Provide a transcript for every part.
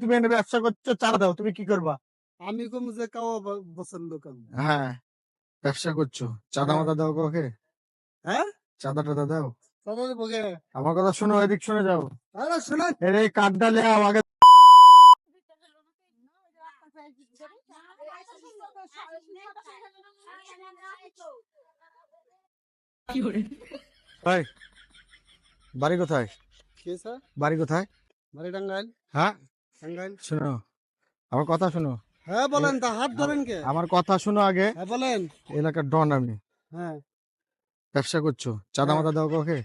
তুমি এনে ব্যবসা করছো, চাঁদা দাও, তুমি কি করবা? আমি কম যে কাওয়া বছর লোক আমি। হ্যাঁ, ব্যবসা করছো, চাঁদা মাদা দাও কাউকে? হ্যাঁ, চাঁদা টাদা দাও? তাদের বগে আমার কথা শোনো, এদিক শুনে যাও। আরে শোনেন এর এই কার্ডটা লেও আগে। ভাই, বাড়ি কোথায়? কে স্যার? বাড়ি কোথায়? বাড়ি টাঙ্গাইল। হ্যাঁ, টাঙ্গাইল। শোনো, আমার কথা শোনো। হ্যাঁ বলেন, তা হাত ধরেন কে? আমার কথা শোনো আগে। হ্যাঁ বলেন। এলাকার ডন আমি। হ্যাঁ ব্যবসা করছো, চাঁদা মাদা দাও কাউকে?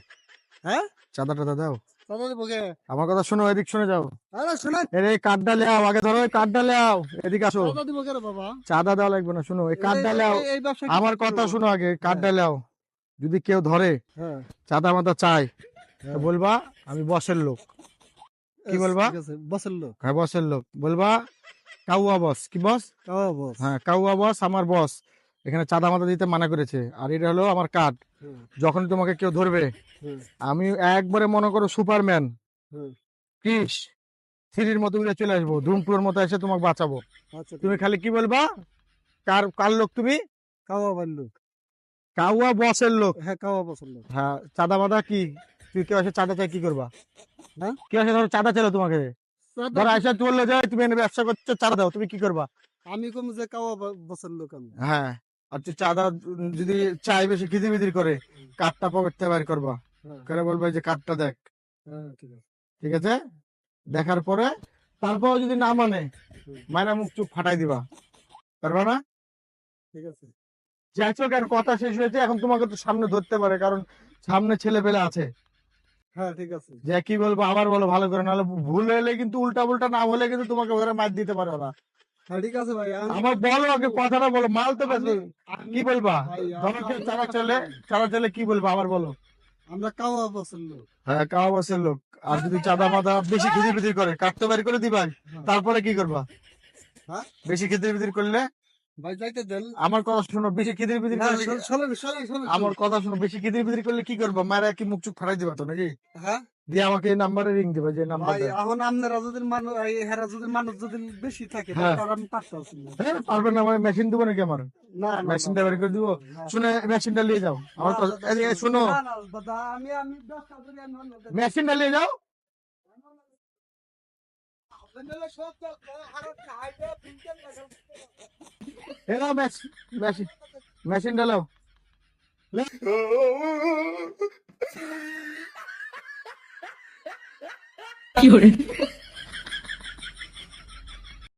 হ্যাঁ, চাঁদা টাদা দাও? তাদের বগে আমার কথা শোনো, এদিক শুনে যাও। আরে শোনেন, এর এই কার্ডটা লেও আগে, ধরো এই কার্ডটা লেও, এদিকে আসো। দাদা দিব কে রে বাবা? চাঁদা দেওয়া লাগবে না, শোনো এই কার্ডটা লেও। এই ব্যবসা আমার কথা শোনো আগে, কার্ডটা লেও। যদি কেউ ধরে হ্যাঁ চাঁদা মাদা চাই, তো হ্যাঁ, বলবা আমি বসের লোক। কি বলবা? ঠিক আছে, বসের লোক। হ্যাঁ, বসের লোক। বলবা কাউয়া বস। কি বস? কাওয়া বস। হ্যাঁ, কাউয়া বস আমার বস। এখানে চাঁদা মাদা দিতে মানা করেছে, আর এটা হলো আমার কার্ড। হুম, যখন তোমাকে কেউ ধরবে, হুম, আমি একবারে মনে করো সুপারম্যান, হুম। ক্রিস, থ্রির মতো উড়ে চলে আসবো, ধুমপুরের মতো এসে তোমাকে বাঁচাবো। আচ্ছা তুমি ঠিক আছে। খালি কি বলবা? কার কার লোক তুমি? কাওয়া বাড়ির লোক। কাউয়া বসের লোক। হ্যাঁ কাওয়া বসের লোক। হ্যাঁ, চাঁদা মাদা কি? তুই কেউ এসে চাঁদা চাই, কি করবা? হ্যাঁ, কেউ এসে ধরো চাঁদা চাইলো তোমাকে, ধরো এসে বললো যে তুমি এনে ব্যবসা করছো, চাঁদা দাও, তুমি কি করবা? আমি কম যে কাওয়া বসের লোক আমি। হ্যাঁ, আর তুই চাঁদা যদি চাই বেশি খিদির বিদির করে, কার্ডটা পকেট থেকে বের করবা, হ্যাঁ করে বলবা যে কার্ডটা দেখ। হ্যাঁ ঠিক আছে। ঠিক আছে, দেখার পরে তারপর যদি না মানে, হুম, মায়েরা মুখ চুপ ফাটাই দিবা। পারবা না? ঠিক আছে। যাইছো কেন, কথা শেষ হয়েছে, এখন তোমাকে তো সামনে ধরতে পারে, কারণ সামনে ছেলে পেলে আছে। হ্যাঁ ঠিক আছে। যে কি বলবো আবার বলো ভালো করে, নাহলে ভুল হলে কিন্তু, উল্টা পুল্টা না হলে কিন্তু তোমাকে ওরা মার দিতে পারে ওরা। হ্যাঁ ঠিক আছে ভাই। আমার বলো আগে, কথাটা বলো, মাল তো বেচবে। আমি- কি বলবা? ভাই, ধরো কেউ চাঁদা চলে কি বলবা আবার বলো? আমরা কাওয়া বসের লোক। হ্যাঁ, কাওয়া বসের লোক। আর যদি চাঁদা মাদা বেশি খিদির বিদির করে, কাটতে বের করে দিবা। তারপরে কি করবা? হ্যাঁ বেশি খিদির বিদির করলে? ভাই যাইতে দেন। আমার কথা শোনো, বেশি খিদির বিদির না, করলে, শোনেন শোনেন শোনেন। আমার কথা শোনো, বেশি খিদির বিদির করলে কি করবা? মায়েরা কি মুখ চুখ ফাটাই দিবা তো নাকি? হ্যাঁ দিয়ে আমাকে এই নাম্বারে রিং দিবা, যে ভাই, নাম্বারটা। এখন আপনারা যদি মানুষ, হেরা যদি মানুষ যদি বেশি থাকে, হ্যাঁ। তাহলে আমি পারতে পারছি না। হ্যাঁ, পারবে না, আমার মেশিন দিবো নাকি? আমার না না মেশিনটা বের করে দিবো। শুনে মেশিনটা নিয়ে যাও। আমার কথা এদিকে শোনো, না না দাদা, আমি আমি ব্যবসা করি, আমি অন্যদের মেশিনটা নিয়ে যাও। আপনারা সব তো হারাত খাইতে ফিল্টার লাগাও। এলাও মেশিন, মেশিনটা লাও। কি